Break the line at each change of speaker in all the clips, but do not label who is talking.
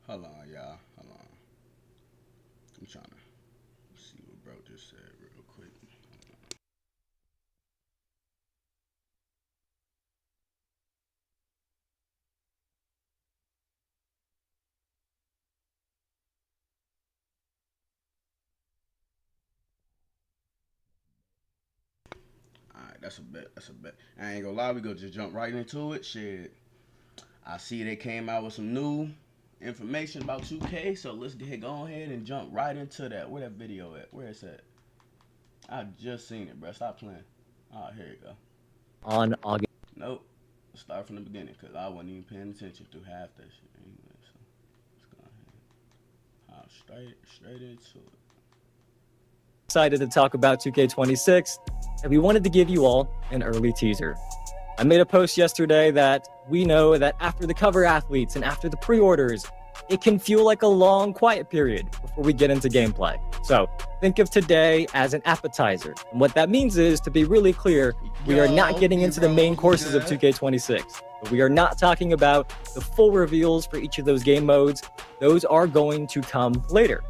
Hold on, y'all. Hold on. I'm trying to see what bro just said real quick. Alright, that's a bet. That's a bet. I ain't gonna lie, we gonna just jump right into it. Shit. I see they came out with some new information about 2K, so let's go ahead and jump right into that. Where that video at? Where it's at? I just seen it, bro. Stop playing. Oh, here you go.
On August.
Nope. Start from the beginning, because I wasn't even paying attention through half that shit anyway. So let's go ahead. Straight into it.
Excited to talk about 2K26, and we wanted to give you all an early teaser. I made a post yesterday that we know that after the cover athletes and after the pre-orders, it can feel like a long quiet period before we get into gameplay. So think of today as an appetizer. And what that means is, to be really clear, we are not getting into the main courses of 2K26. But we are not talking about the full reveals for each of those game modes. Those are going to come later.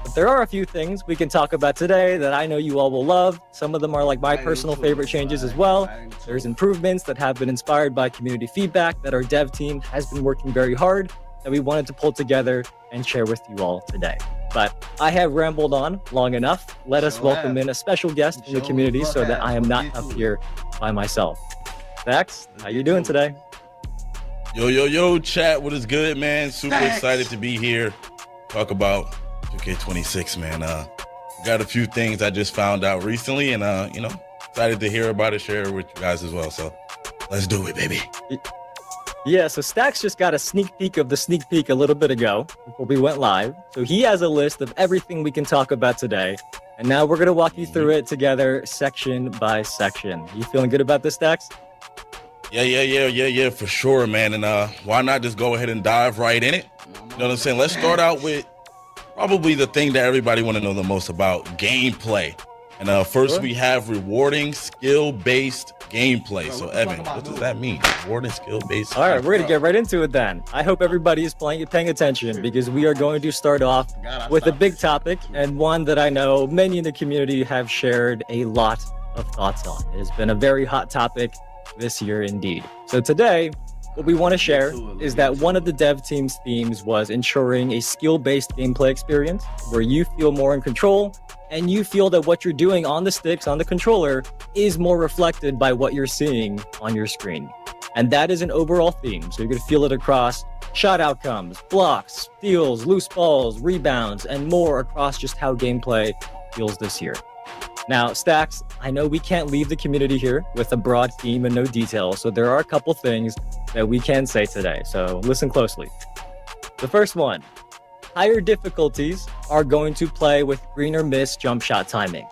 But there are a few things we can talk about today that I know you all will love. Some of them are like my personal favorite changes as well. There's improvements that have been inspired by community feedback that our dev team has been working very hard that we wanted to pull together and share with you all today. But I have rambled on long enough. Let us welcome in a special guest in the community so that I am not up here by myself. Dax, how you doing today?
Yo, chat, what is good, man? Super excited to be here. Talk about 2K26, man. Got a few things I just found out recently, and excited to hear about it, share it with you guys as well. So let's do it, baby.
Yeah, so Stacks just got a sneak peek of the sneak peek a little bit ago before we went live. So he has a list of everything we can talk about today. And now we're going to walk you through it together, section by section. You feeling good about this, Stacks?
Yeah, for sure, man. And why not just go ahead and dive right in it? You know what I'm saying? Let's start out with probably the thing that everybody want to know the most about, gameplay. And first we have rewarding skill-based gameplay. So Evan, what does that mean? Rewarding skill-based.
All right, we're gonna get right into it then. I hope everybody is paying attention, because we are going to start off with a big topic, and one that I know many in the community have shared a lot of thoughts on. It has been a very hot topic this year indeed. So today, what we want to share is that one of the dev team's themes was ensuring a skill-based gameplay experience where you feel more in control and you feel that what you're doing on the sticks, on the controller, is more reflected by what you're seeing on your screen. And that is an overall theme. So you're going to feel it across shot outcomes, blocks, steals, loose balls, rebounds, and more across just how gameplay feels this year. Now, Stacks, I know we can't leave the community here with a broad theme and no details, so there are a couple things that we can say today, so listen closely. The first one, higher difficulties are going to play with green or miss jump shot timing.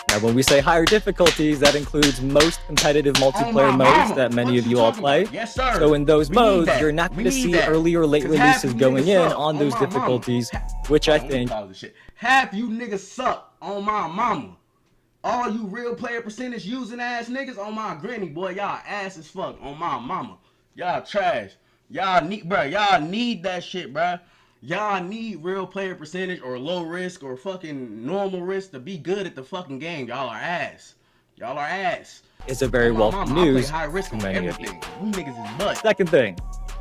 Now, when we say higher difficulties, that includes most competitive multiplayer modes that many of you all play.
Yes, sir.
So in those modes, you're not going to see early or late releases going in on those difficulties, which I think...
Half you niggas suck on my mama. All you real player percentage using ass niggas on my granny, boy, y'all ass as fuck on my mama. Y'all trash. Y'all need that shit, bruh. Y'all need real player percentage or low risk or fucking normal risk to be good at the fucking game. Y'all are ass. Y'all are ass.
It's a very welcome news
high risk on
many of you.
You niggas is butt.
Second thing,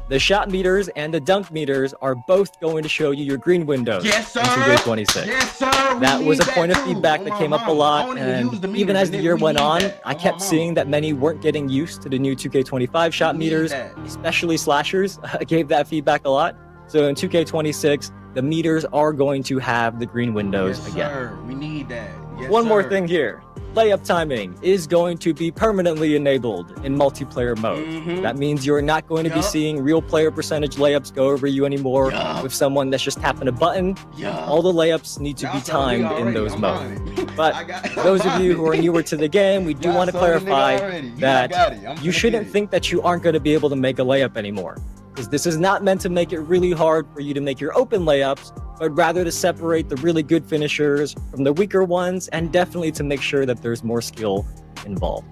the shot meters and the dunk meters are both going to show you your green windows
yes, sir.
in 2K26.
Yes, sir.
That was a point of feedback that came up a lot, and even as the year went on, I kept seeing that many weren't getting used to the new 2K25 shot meters, especially slashers gave that feedback a lot. So in 2K26, the meters are going to have the green windows again.
Sir. We need that. Yes,
One more thing here. Layup timing is going to be permanently enabled in multiplayer mode. That means you're not going to be seeing real player percentage layups go over you anymore with someone that's just tapping a button. All the layups need to be timed in those modes. But those of you who are newer to the game, we do want to clarify that you shouldn't think that you aren't going to be able to make a layup anymore, because this is not meant to make it really hard for you to make your open layups, but rather to separate the really good finishers from the weaker ones, and definitely to make sure that there's more skill involved.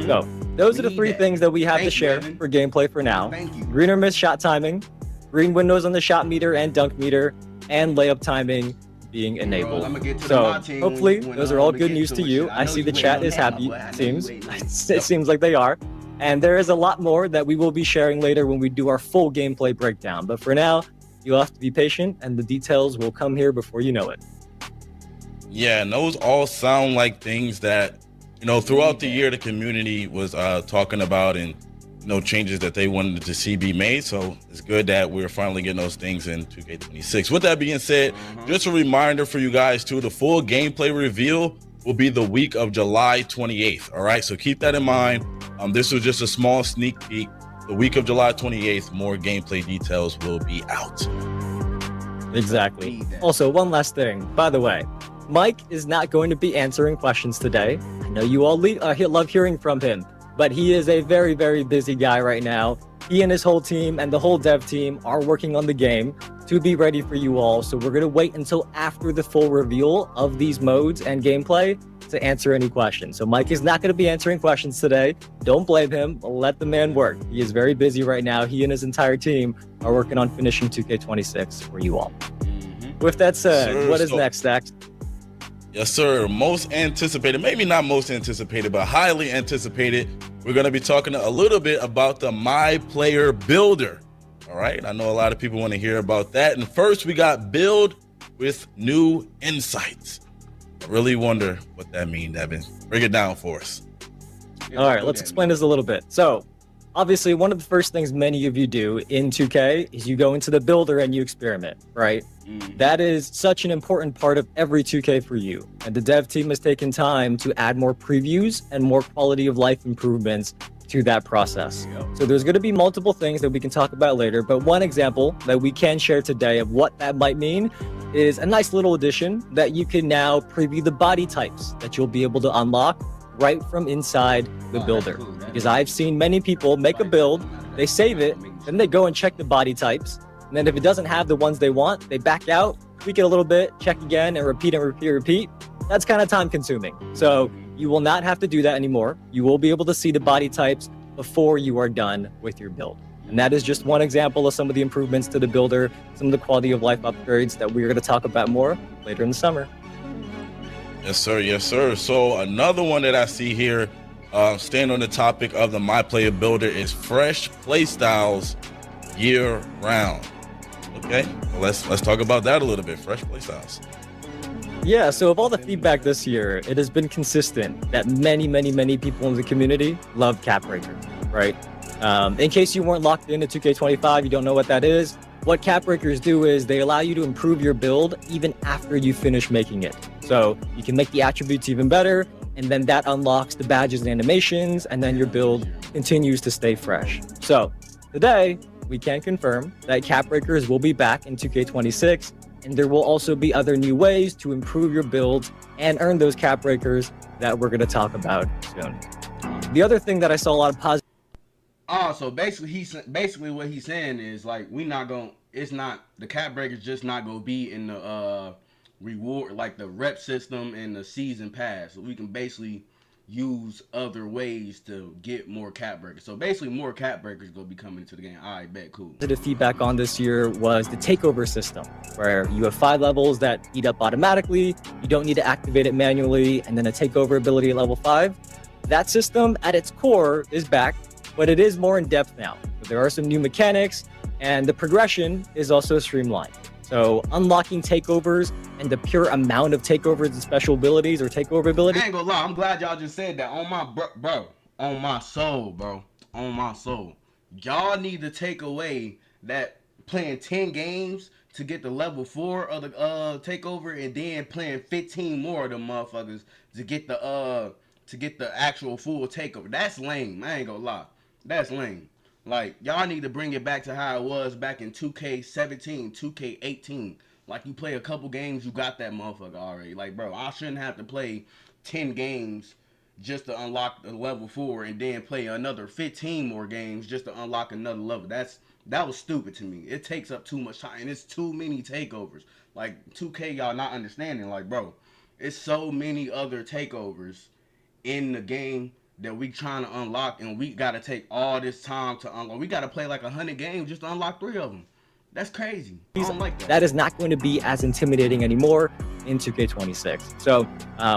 So those are the three things that we have to share for gameplay for now. Green or miss shot timing, green windows on the shot meter and dunk meter, and layup timing being enabled.
I'ma get to
So
my team
hopefully
when
those are all
we
good
get
news
to
to
it,
you.
shit.
I
know
see
you
the
waiting
chat
on
is
that, my
happy.
boy. I know you
Seems
waiting on
it seems like they are. And there is a lot more that we will be sharing later when we do our full gameplay breakdown. But for now, you'll have to be patient, and the details will come here before you know it.
Yeah, and those all sound like things that, throughout the year the community was talking about, and changes that they wanted to see be made. So it's good that we're finally getting those things in 2K26. With that being said, just a reminder for you guys too, the full gameplay reveal will be the week of July 28th. All right, so keep that in mind. This was just a small sneak peek. The week of July 28th, more gameplay details will be out.
Exactly. Also, one last thing, by the way, Mike is not going to be answering questions today. I know you all love hearing from him, but he is a very, very busy guy right now. He and his whole team and the whole dev team are working on the game to be ready for you all. So we're going to wait until after the full reveal of these modes and gameplay to answer any questions. So Mike is not going to be answering questions today. Don't blame him. Let the man work. He is very busy right now. He and his entire team are working on finishing 2K26 for you all. With that said, what is next, Dax?
Yes, sir. Most anticipated, maybe not most anticipated, but highly anticipated. We're going to be talking a little bit about the Myplayer Builder. All right. I know a lot of people want to hear about that. And first, we got Build with New Insights. I really wonder what that means, Evan. Break it down for us.
All right, let's explain this a little bit. So, obviously, one of the first things many of you do in 2K is you go into the builder and you experiment, right? That is such an important part of every 2K for you. And the dev team has taken time to add more previews and more quality of life improvements to that process. So there's going to be multiple things that we can talk about later, but one example that we can share today of what that might mean is a nice little addition that you can now preview the body types that you'll be able to unlock right from inside the builder. Because I've seen many people make a build, they save it, then they go and check the body types, and then if it doesn't have the ones they want, they back out, tweak it a little bit, check again, and repeat. That's kind of time consuming. So you will not have to do that anymore. You will be able to see the body types before you are done with your build. And that is just one example of some of the improvements to the builder, some of the quality of life upgrades that we're going to talk about more later in the summer.
Yes, sir. Yes, sir. So another one that I see here, staying on the topic of the Myplayer Builder, is fresh playstyles year round. Okay, well, let's talk about that a little bit. Fresh playstyles.
Yeah, so of all the feedback this year, it has been consistent that many people in the community love Capbreaker, right? In case you weren't locked into 2K25, you don't know what that is. What Capbreakers do is they allow you to improve your build even after you finish making it. So you can make the attributes even better, and then that unlocks the badges and animations, and then your build continues to stay fresh. So today, we can confirm that Capbreakers will be back in 2K26, and there will also be other new ways to improve your builds and earn those Capbreakers that we're going to talk about soon. The other thing that I saw a lot of positive.
Oh, so basically what he's saying is like it's not the Capbreakers just not gonna be in the reward, like the rep system and the season pass. So we can basically use other ways to get more Capbreakers. So basically more Capbreakers gonna be coming into the game. All right, bet, cool.
The feedback on this year was the takeover system, where you have 5 levels that eat up automatically. You don't need to activate it manually, and then a takeover ability at level 5. That system at its core is back, but it is more in depth now. So there are some new mechanics, and the progression is also streamlined. So unlocking takeovers and the pure amount of takeovers and special abilities or takeover abilities.
I ain't gonna lie, I'm glad y'all just said that. On my bro, on my soul, bro, on my soul. Y'all need to take away that playing 10 games to get the level 4 of the takeover, and then playing 15 more of them motherfuckers to get the actual full takeover. That's lame. I ain't gonna lie. That's lame. Like, y'all need to bring it back to how it was back in 2K17, 2K18. Like, you play a couple games, you got that motherfucker already. Like, bro, I shouldn't have to play 10 games just to unlock the level 4 and then play another 15 more games just to unlock another level. That was stupid to me. It takes up too much time, and it's too many takeovers. Like, 2K, y'all not understanding. Like, bro, it's so many other takeovers in the game that we trying to unlock, and we gotta take all this time to unlock. We gotta play like 100 games just to unlock 3 of them. That's crazy. I don't like that.
That is not going to be as intimidating anymore in 2K26. So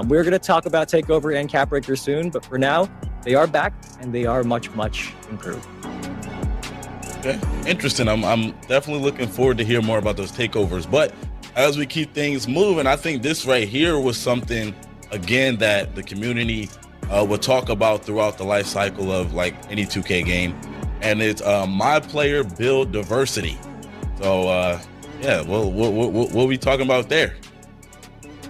we're going to talk about Takeover and Capbreaker soon, but for now, they are back and they are much, much improved.
Okay, interesting. I'm definitely looking forward to hear more about those takeovers. But as we keep things moving, I think this right here was something, again, that the community will talk about throughout the life cycle of like any 2K game, and it's my player build diversity. So yeah, what are we talking about there?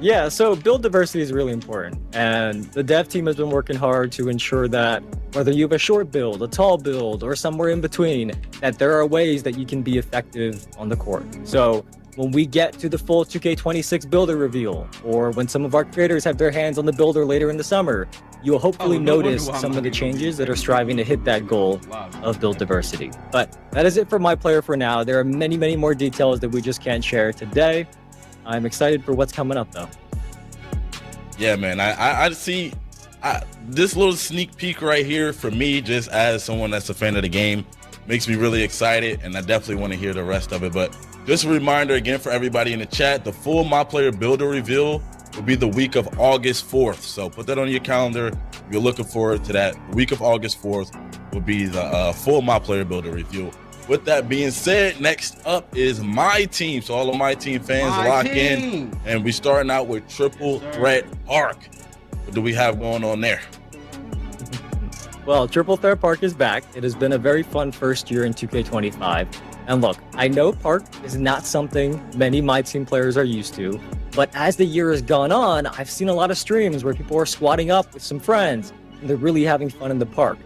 Yeah, so build diversity is really important, and the dev team has been working hard to ensure that whether you have a short build, a tall build, or somewhere in between, that there are ways that you can be effective on the court. So when we get to the full 2K26 builder reveal, or when some of our creators have their hands on the builder later in the summer, you'll hopefully notice some of the changes that are striving to hit that goal of build diversity. But that is it for my player for now. There are many, many more details that we just can't share today. I'm excited for what's coming up, though.
Yeah, man, I see this little sneak peek right here for me, just as someone that's a fan of the game, makes me really excited, and I definitely want to hear the rest of it. But just a reminder again for everybody in the chat, the full My Player Builder reveal will be the week of August 4th. So put that on your calendar if you're looking forward to that. The week of August 4th will be the full My Player Builder reveal. With that being said, next up is my team. So all of my team fans lock in, and we starting out with Triple Threat Park. What do we have going on there?
Well, Triple Threat Park is back. It has been a very fun first year in 2K25. And look, I know Park is not something many My Team players are used to, but as the year has gone on, I've seen a lot of streams where people are squatting up with some friends, and they're really having fun in the park.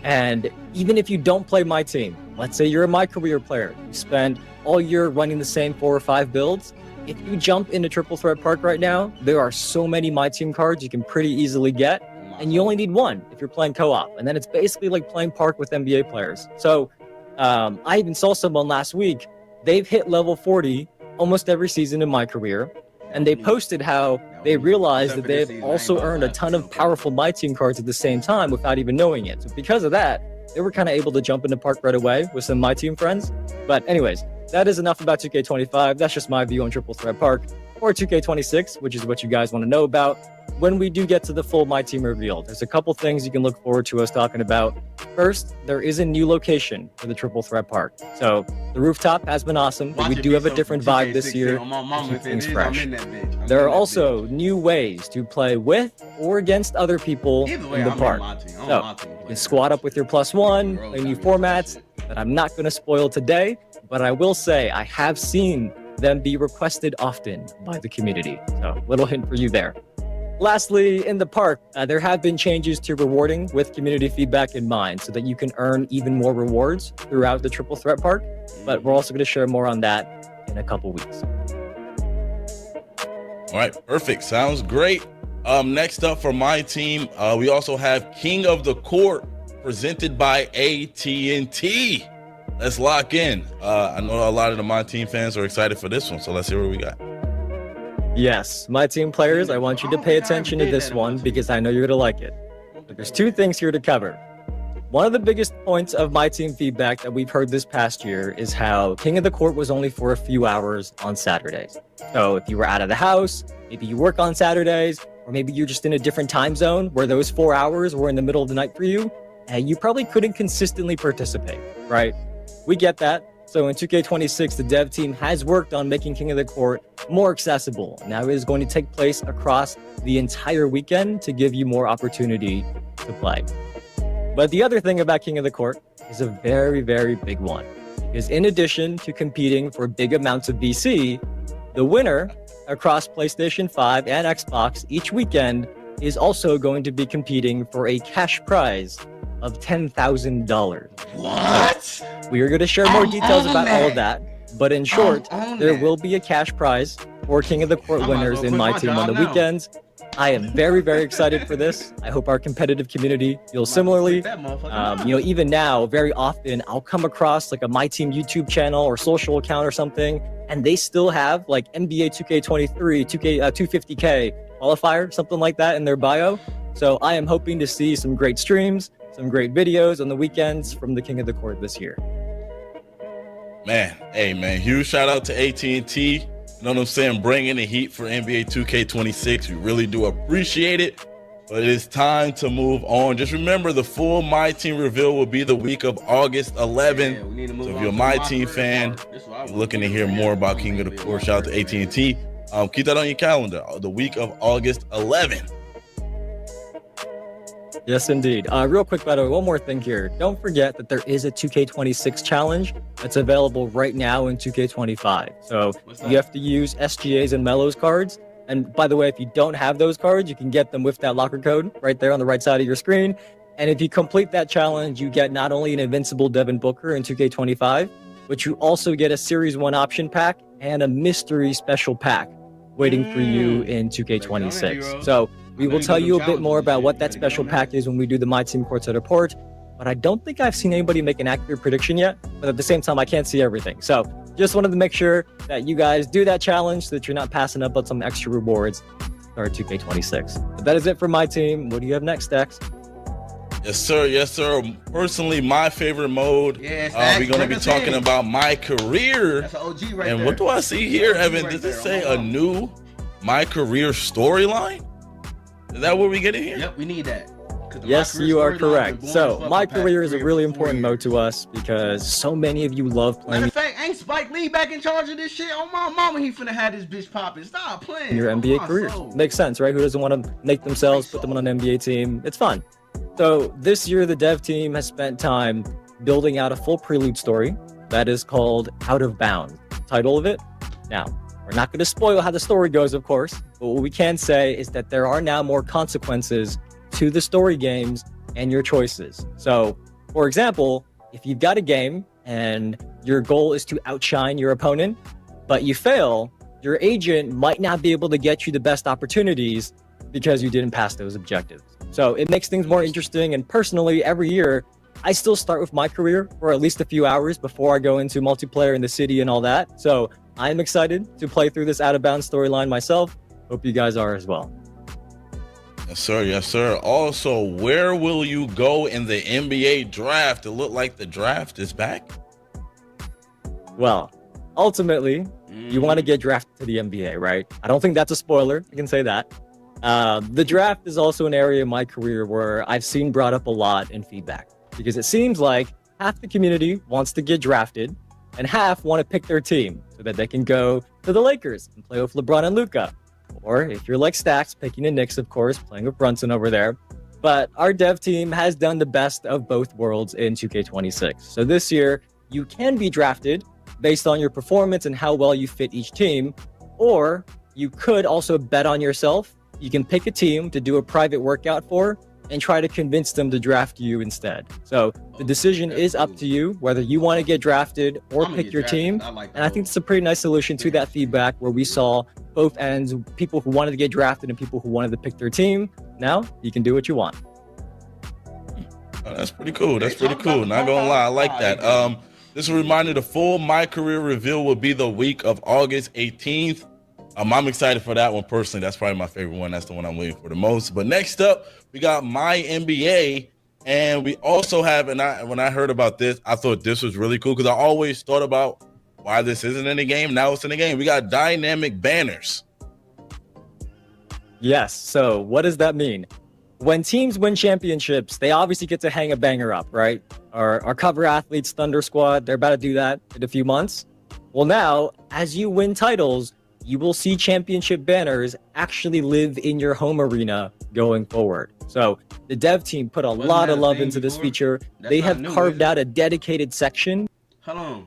And even if you don't play My Team, let's say you're a Mycareer player, you spend all year running the same 4 or 5 builds, if you jump into Triple Threat Park right now, there are so many My Team cards you can pretty easily get, and you only need one if you're playing co-op. And then it's basically like playing Park with NBA players. So I even saw someone last week, they've hit level 40 almost every season in Mycareer, and they posted how they realized that they've also earned a ton of powerful My Team cards at the same time without even knowing it. So because of that, they were kind of able to jump into Park right away with some My Team friends. But anyways, that is enough about 2K25. That's just my view on Triple Threat Park, or 2K26, which is what you guys want to know about. When we do get to the full My Team reveal, there's a couple things you can look forward to us talking about. First, there is a new location for the Triple Threat Park. So the rooftop has been awesome, but we do have a different vibe this year to keep things fresh. There are also new ways to play with or against other people in the park. So you can squad up with your +1, play new formats that I'm not going to spoil today, but I will say I have seen them be requested often by the community. So little hint for you there. Lastly, in the park, there have been changes to rewarding with community feedback in mind so that you can earn even more rewards throughout the Triple Threat Park. But we're also going to share more on that in a couple weeks.
All right, perfect. Sounds great. Next up for my team, we also have King of the Court presented by AT&T. Let's lock in. I know a lot of the My Team fans are excited for this one, so let's see what we got.
Yes, My Team players, I want you to pay attention to this one because I know you're going to like it. But there's 2 things here to cover. One of the biggest points of My Team feedback that we've heard this past year is how King of the Court was only for a few hours on Saturdays. So if you were out of the house, maybe you work on Saturdays, or maybe you're just in a different time zone where those 4 hours were in the middle of the night for you, and you probably couldn't consistently participate, right? We get that. So in 2K26, the dev team has worked on making King of the Court more accessible. Now it is going to take place across the entire weekend to give you more opportunity to play. But the other thing about King of the Court is a very, very big one. Because in addition to competing for big amounts of VC, the winner across PlayStation 5 and Xbox each weekend is also going to be competing for a cash prize of $10,000.
What?
We are going to share more details about all of that, but in short, there will be a cash prize for King of the Court winners in My Team on the weekends. I am very, very excited for this. I hope our competitive community feels similarly. Even now, very often I'll come across like a My Team YouTube channel or social account or something, and they still have like NBA 2K23, 250K qualifier, something like that in their bio. So I am hoping to see some great streams, some great videos on the weekends from the King of the Court this year.
Man, hey man, huge shout out to AT&T. You know what I'm saying? Bringing the heat for NBA 2K26. We really do appreciate it. But it is time to move on. Just remember, the full My Team reveal will be the week of August 11th.
Yeah,
so if you're a My Team fan, you're looking to hear more about King of the Court, shout out to AT&T. Keep that on your calendar. The week of August 11th.
Yes, indeed. Real quick, by the way, one more thing here. Don't forget that there is a 2K26 challenge that's available right now in 2K25. So you have to use SGAs and Melos cards. And by the way, if you don't have those cards, you can get them with that locker code right there on the right side of your screen. And if you complete that challenge, you get not only an invincible Devin Booker in 2K25, but you also get a Series 1 option pack and a mystery special pack waiting for you in 2K26. So we will tell you a bit more about what that special pack is when we do the My Team Courtside Report. But I don't think I've seen anybody make an accurate prediction yet. But at the same time, I can't see everything. So just wanted to make sure that you guys do that challenge so that you're not passing up on some extra rewards for 2K26. But that is it for My Team. What do you have next, Dex?
Yes, sir. Yes, sir. Personally, my favorite mode.
Yes,
we're going to be talking about Mycareer.
That's an OG right
and
there.
what do I see here, Evan?
Right
Does it
there.
say a new Mycareer storyline? Is that what we get in here?
Yep, we need that.
Yes, you are correct. So, Mycareer is a really important mode to us because so many of you love playing.
Matter of fact, ain't Spike Lee back in charge of this shit? On my mama, he finna have this bitch popping. Stop playing.
Your NBA career. Makes sense, right? Who doesn't want to make themselves, put them on an NBA team? It's fun. So, this year, the dev team has spent time building out a full prelude story that is called Out of Bounds. Title of it? Now, we're not going to spoil how the story goes, of course, but what we can say is that there are now more consequences to the story games and your choices. So, for example, if you've got a game and your goal is to outshine your opponent, but you fail, your agent might not be able to get you the best opportunities because you didn't pass those objectives. So it makes things more interesting. And personally, every year, I still start with Mycareer for at least a few hours before I go into multiplayer in the city and all that. So I'm excited to play through this Out of Bounds storyline myself. Hope you guys are as well.
Yes, sir. Yes, sir. Also, where will you go in the NBA draft? It looked like the draft is back.
Well, ultimately, you want to get drafted to the NBA, right? I don't think that's a spoiler. I can say that. The draft is also an area in my career where I've seen brought up a lot in feedback because it seems like half the community wants to get drafted and half want to pick their team so that they can go to the Lakers and play with LeBron and Luka. Or if you're like Stacks, picking the Knicks, of course, playing with Brunson over there. But our dev team has done the best of both worlds in 2K26. So this year, you can be drafted based on your performance and how well you fit each team. Or you could also bet on yourself. You can pick a team to do a private workout for and try to convince them to draft you instead. So the decision is up to you whether you want to get drafted or pick your team. And I think it's a pretty nice solution to that feedback where we saw both ends, people who wanted to get drafted and people who wanted to pick their team. Now you can do what you want.
Oh, that's pretty cool. That's pretty cool. Not gonna lie, I like that. Just a reminder, the full Mycareer reveal will be the week of August 18th. I'm excited for that one personally. That's probably my favorite one. That's the one I'm waiting for the most. But next up, we got My NBA, and we also have. And when I heard about this, I thought this was really cool because I always thought about why this isn't in the game. Now it's in the game. We got dynamic banners.
Yes. So what does that mean? When teams win championships, they obviously get to hang a banger up, right? Our cover athletes, Thunder Squad, they're about to do that in a few months. Well, now, as you win titles, you will see championship banners actually live in your home arena going forward. So the dev team put a lot of love into this feature. They have carved out a dedicated section.
Hold on.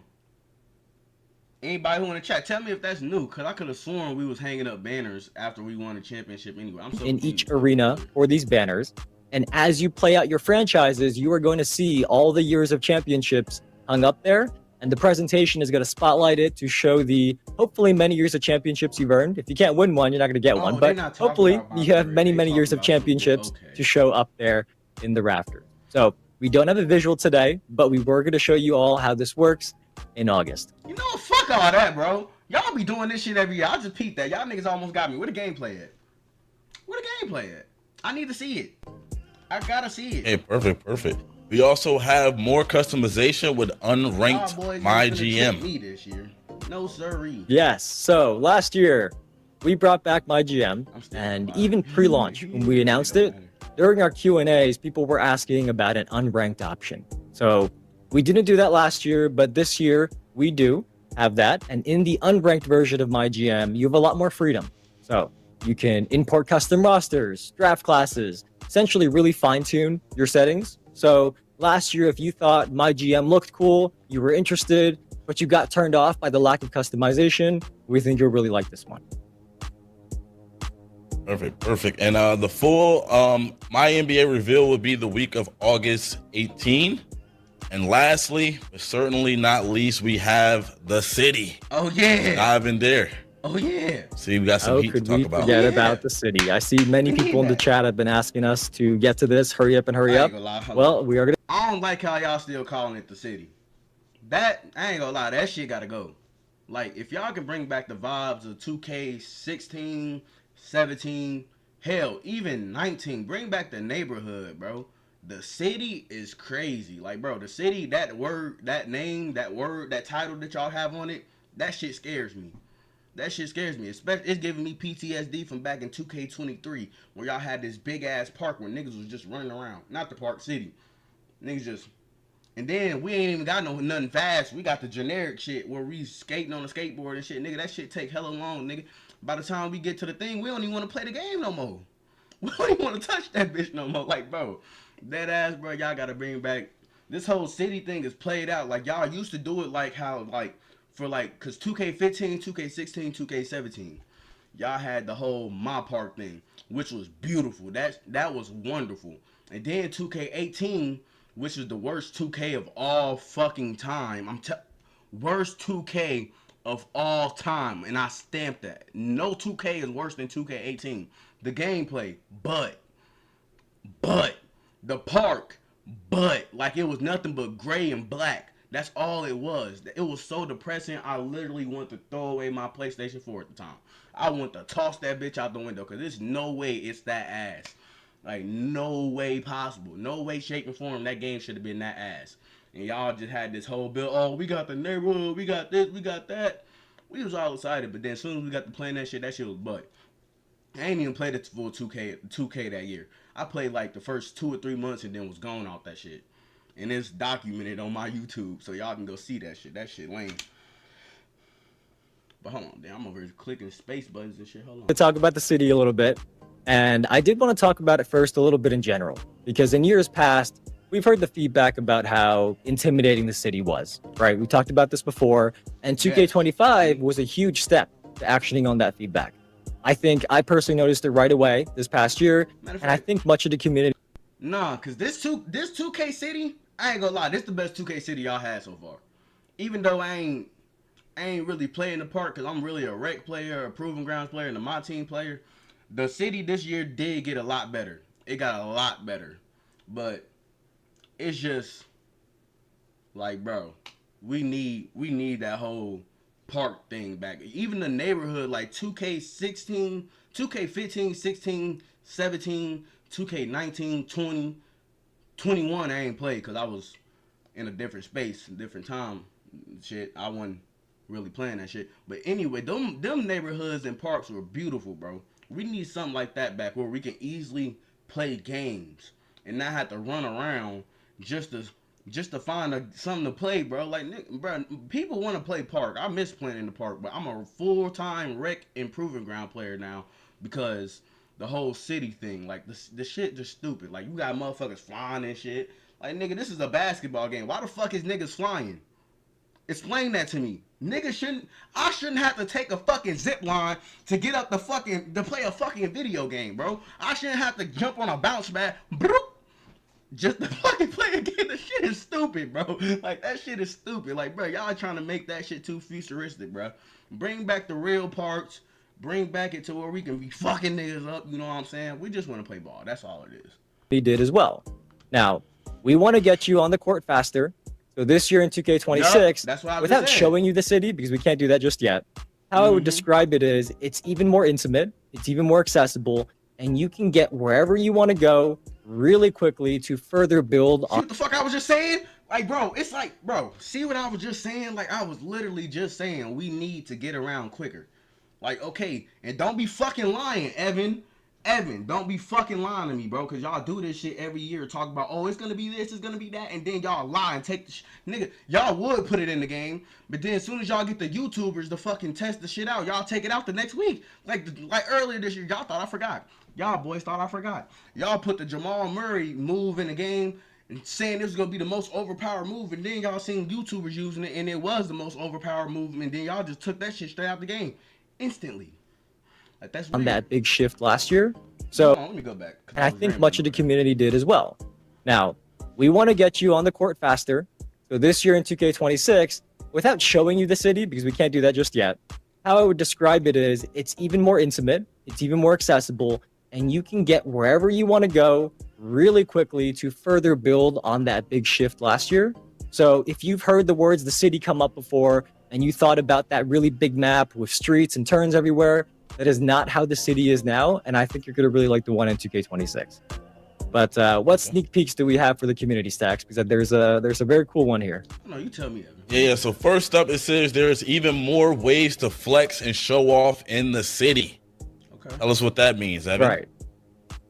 Anybody who in the chat, tell me if that's new, because I could have sworn we was hanging up banners after we won the championship anyway. I'm so
in each arena for these banners. And as you play out your franchises, you are going to see all the years of championships hung up there. And the presentation is going to spotlight it to show the hopefully many years of championships you've earned. If you can't win one, you're not going to get one. But hopefully you have many years of championships to show up there in the rafters. So we don't have a visual today, but we were going to show you all how this works in August.
You know, fuck all that, bro. Y'all be doing this shit every year. I just peeped that. Y'all niggas almost got me. Where the gameplay at? Where the gameplay at? I need to see it. I gotta see it.
Hey, perfect. We also have more customization with unranked MyGM.
Me this year. No sirree.
Yes. So last year, we brought back MyGM, and even pre-launch when we announced it, during our Q&As, people were asking about an unranked option. So we didn't do that last year, but this year we do have that. And in the unranked version of MyGM, you have a lot more freedom. So you can import custom rosters, draft classes, essentially really fine-tune your settings. So last year, if you thought MyGM looked cool, you were interested, but you got turned off by the lack of customization, we think you'll really like this one.
Perfect. And the full My NBA reveal will be the week of August 18. And lastly, but certainly not least, we have the city.
Oh yeah.
Dive in there.
Oh yeah.
See, we got some heat to talk about.
Forget about the city. I see many people in the chat have been asking us to get to this. Hurry up and hurry up. Well, we are gonna.
I don't like how y'all still calling it the city. That I ain't gonna lie, that shit gotta go. Like, if y'all can bring back the vibes of 2K16, 17, hell, even 19, bring back the neighborhood, bro. The city is crazy. Like, bro, the city, that word, that name, that word, that title that y'all have on it, that shit scares me. That shit scares me. Especially, it's giving me PTSD from back in 2K23, where y'all had this big ass park where niggas was just running around. Not the park, city. Niggas just. And then we ain't even got nothing fast. We got the generic shit where we skating on a skateboard and shit. Nigga, that shit take hella long, nigga. By the time we get to the thing, we don't even want to play the game no more. We don't even want to touch that bitch no more. Like, bro, that ass, bro, y'all got to bring back. This whole city thing is played out. Like, y'all used to do it like how, like, for like, because 2K15, 2K16, 2K17, y'all had the whole My Park thing, which was beautiful. That was wonderful. And then 2K18, which is the worst 2K of all fucking time. Worst 2K of all time, and I stamped that. No 2K is worse than 2K18. The gameplay, but the park, like it was nothing but gray and black. That's all it was. It was so depressing. I literally wanted to throw away my PlayStation 4 at the time. I want to toss that bitch out the window because there's no way it's that ass. Like, no way possible. No way, shape, and form that game should have been that ass. And y'all just had this whole build. Oh, we got the neighborhood. We got this. We got that. We was all excited. But then as soon as we got to playing that shit was butt. I ain't even played the full 2K that year. I played like the first 2 or 3 months and then was gone off that shit. And it's documented on my YouTube. So y'all can go see that shit. That shit lame. But hold on. Damn, I'm over here clicking space buttons and shit. Hold on.
To talk about the city a little bit. And I did want to talk about it first a little bit in general, because in years past, we've heard the feedback about how intimidating the city was, right? We talked about this before, and 2K25 was a huge step to actioning on that feedback. I personally noticed it right away this past year, and I think much of the community.
Nah, cause this 2K city, I ain't gonna lie, this the best 2K city y'all had so far. Even though I ain't really playing the part, cause I'm really a rec player, a proving grounds player, and a my team player. The city this year did get a lot better. It got a lot better. But it's just like, bro, we need that whole park thing back. Even the neighborhood, like 2K16, 2K15, 16, 17, 2K19, 20, 21 I ain't played because I was in a different space, different time. Shit, I wasn't really playing that shit. But anyway, them neighborhoods and parks were beautiful, bro. We need something like that back where we can easily play games and not have to run around just to find something to play, bro. Like, bro, people want to play park. I miss playing in the park, but I'm a full-time rec and proving ground player now because the whole city thing, like, the shit just stupid. Like, you got motherfuckers flying and shit. Like, nigga, this is a basketball game. Why the fuck is niggas flying? Explain that to me. Niggas I shouldn't have to take a fucking zip line to get up to play a fucking video game, bro. I shouldn't have to jump on a bounce pad, just to fucking play a game. The shit is stupid, bro. Like, that shit is stupid. Like, bro, y'all trying to make that shit too futuristic, bro. Bring back the real parts. Bring back it to where we can be fucking niggas up, you know what I'm saying? We just want to play ball. That's all it is.
We did as well. Now, we want to get you on the court faster. So this year in 2K26,
yep,
without showing you the city, because we can't do that just yet, how I would describe it is it's even more intimate, it's even more accessible, and you can get wherever you want to go really quickly to further build
See
on
what the fuck I was just saying? Like, bro, it's like, bro, see what I was just saying? Like, I was literally just saying we need to get around quicker. Like, okay, and don't be fucking lying, Evan. Evan, don't be fucking lying to me, bro, because y'all do this shit every year. Talk about, oh, it's going to be this, it's going to be that, and then y'all lie and take the nigga, y'all would put it in the game, but then as soon as y'all get the YouTubers to fucking test the shit out, y'all take it out the next week. Like earlier this year, y'all thought I forgot. Y'all boys thought I forgot. Y'all put the Jamal Murray move in the game and saying this was going to be the most overpowered move, and then y'all seen YouTubers using it, and it was the most overpowered move, and then y'all just took that shit straight out the game instantly. Like, that's
on
weird.
that big shift last year. So
let me go back.
and I think much of the community did as well. Now, we want to get you on the court faster. So this year in 2K26, without showing you the city, because we can't do that just yet, how I would describe it is it's even more intimate, it's even more accessible, and you can get wherever you want to go really quickly to further build on that big shift last year. So if you've heard the words the city come up before, and you thought about that really big map with streets and turns everywhere, that is not how the city is now, and I think you're going to really like the one in 2K26. But what sneak peeks do we have for the community stacks? Because there's a very cool one here.
No, you tell me, Evan.
Yeah. So first up, it says there's even more ways to flex and show off in the city.
Okay.
Tell us what that means, Evan.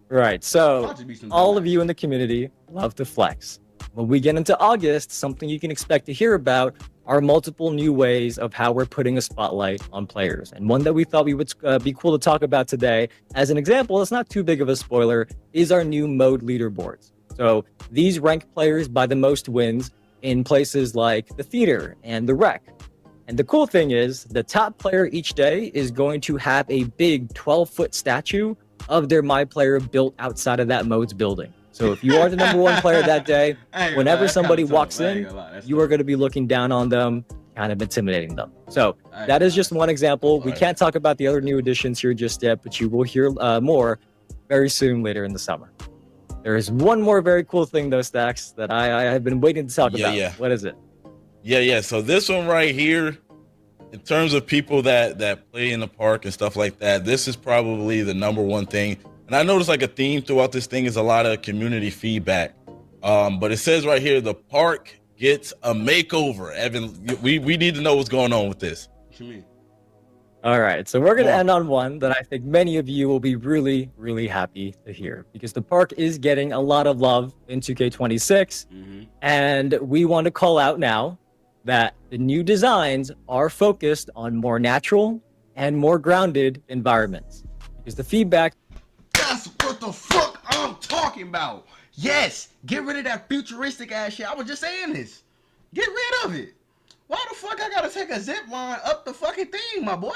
Right. So
Thought to be some
all
good
of you in the community love to flex. When we get into August, something you can expect to hear about are multiple new ways of how we're putting a spotlight on players. And one that we thought we would be cool to talk about today, as an example, it's not too big of a spoiler, is our new mode leaderboards. So these rank players by the most wins in places like the theater and the rec. And the cool thing is the top player each day is going to have a big 12-foot statue of their My Player built outside of that mode's building. So if you are the number one player that day, whenever somebody walks in, you are going to be looking down on them, kind of intimidating them. So that is just one example. We can't talk about the other new additions here just yet, but you will hear more very soon later in the summer. There is one more very cool thing, though, Stacks, that I have been waiting to talk about.
Yeah.
What is it?
Yeah. So this one right here, in terms of people that play in the park and stuff like that, this is probably the number one thing. And I noticed like a theme throughout this thing is a lot of community feedback. But it says right here, the park gets a makeover. Evan, we need to know what's going on with this.
What you mean?
All right, so we're going to end on one that I think many of you will be really, really happy to hear, because the park is getting a lot of love in 2K26. And we want to call out now that the new designs are focused on more natural and more grounded environments. Because the feedback...
That's what the fuck I'm talking about. Yes, get rid of that futuristic ass shit. I was just saying this. Get rid of it. Why the fuck I gotta take a zip line up the fucking thing, my boy?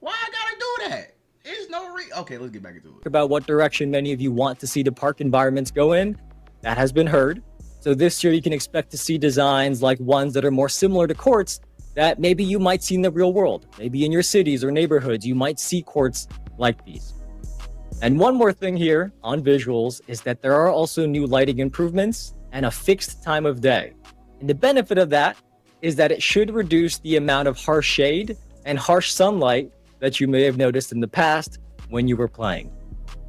Why I gotta do that? There's no Okay, let's get back into it.
About what direction many of you want to see the park environments go in, that has been heard. So this year you can expect to see designs like ones that are more similar to courts that maybe you might see in the real world. Maybe in your cities or neighborhoods, you might see courts like these. And one more thing here on visuals is that there are also new lighting improvements and a fixed time of day. And the benefit of that is that it should reduce the amount of harsh shade and harsh sunlight that you may have noticed in the past when you were playing.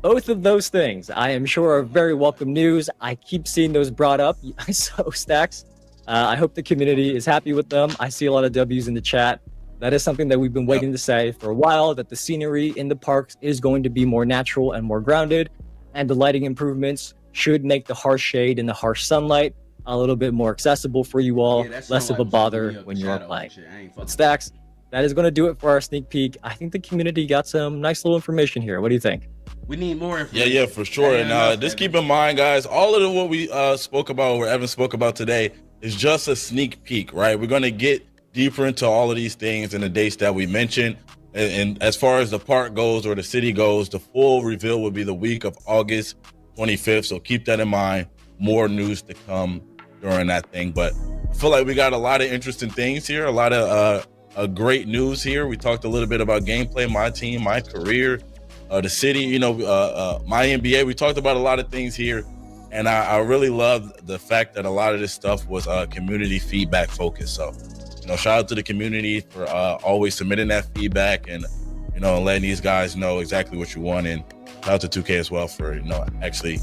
Both of those things, I am sure, are very welcome news. I keep seeing those brought up. So, Stacks, I hope the community is happy with them. I see a lot of W's in the chat. That is something that we've been waiting to say for a while, that the scenery in the parks is going to be more natural and more grounded, and the lighting improvements should make the harsh shade and the harsh sunlight a little bit more accessible for you all, less of a bother when you're playing. But Stacks, that is going to do it for our sneak peek. I think the community got some nice little information here. What do you think?
We need more information.
Yeah, for sure. And just keep in mind, guys, all of what we spoke about, or Evan spoke about today, is just a sneak peek, right? We're going to get deeper into all of these things in the dates that we mentioned. And as far as the park goes or the city goes, the full reveal will be the week of August 25th. So keep that in mind. More news to come during that thing. But I feel like we got a lot of interesting things here, a lot of great news here. We talked a little bit about gameplay, my team, Mycareer, the city, my NBA. We talked about a lot of things here. And I really love the fact that a lot of this stuff was community feedback focused. So, shout out to the community for always submitting that feedback and, letting these guys know exactly what you want. And shout out to 2K as well for, actually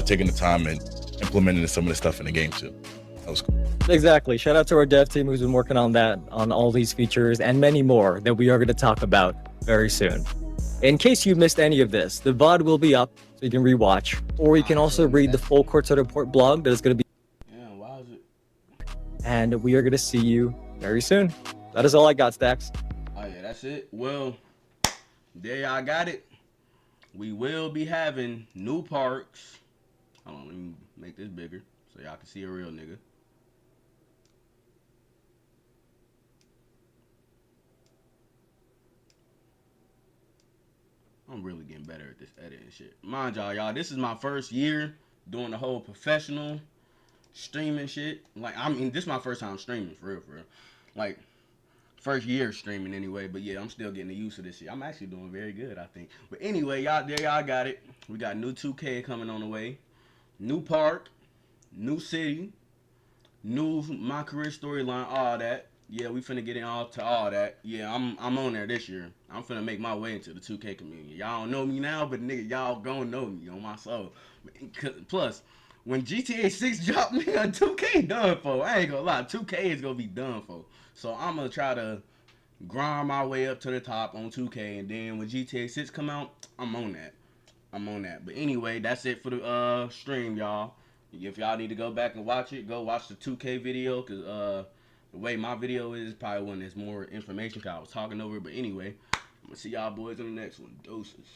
taking the time and implementing some of the stuff in the game too. That was cool.
Exactly. Shout out to our dev team who's been working on that, on all these features and many more that we are going to talk about very soon. In case you missed any of this, the VOD will be up so you can rewatch, or you can also read the full Courtside Report blog that is going to be.
Yeah, why is it?
And we are going to see you very soon. That is all I got, Stacks.
Oh yeah, that's it. Well, there y'all got it. We will be having new parks. Hold on, let me make this bigger so y'all can see a real nigga. I'm really getting better at this editing shit. Mind y'all, this is my first year doing the whole professional streaming shit. Like, I mean, this is my first time streaming, for real, for real. Like, first year streaming anyway, but yeah, I'm still getting the use of this shit. I'm actually doing very good, I think. But anyway, y'all got it. We got new 2K coming on the way. New park, new city, new Mycareer storyline, all that. Yeah, we finna get in all to all that. Yeah, I'm on there this year. I'm finna make my way into the 2K community. Y'all don't know me now, but nigga, y'all gonna know me on my soul. Plus, when GTA 6 dropped, me a 2K done for. I ain't gonna lie, 2K is gonna be done for. So I'm gonna try to grind my way up to the top on 2K, and then when GTA 6 come out, I'm on that. But anyway, that's it for the stream, y'all. If y'all need to go back and watch it, go watch the 2K video, cause the way my video is probably one that's more information, cause I was talking over it. But anyway, I'm gonna see y'all boys in the next one. Doses.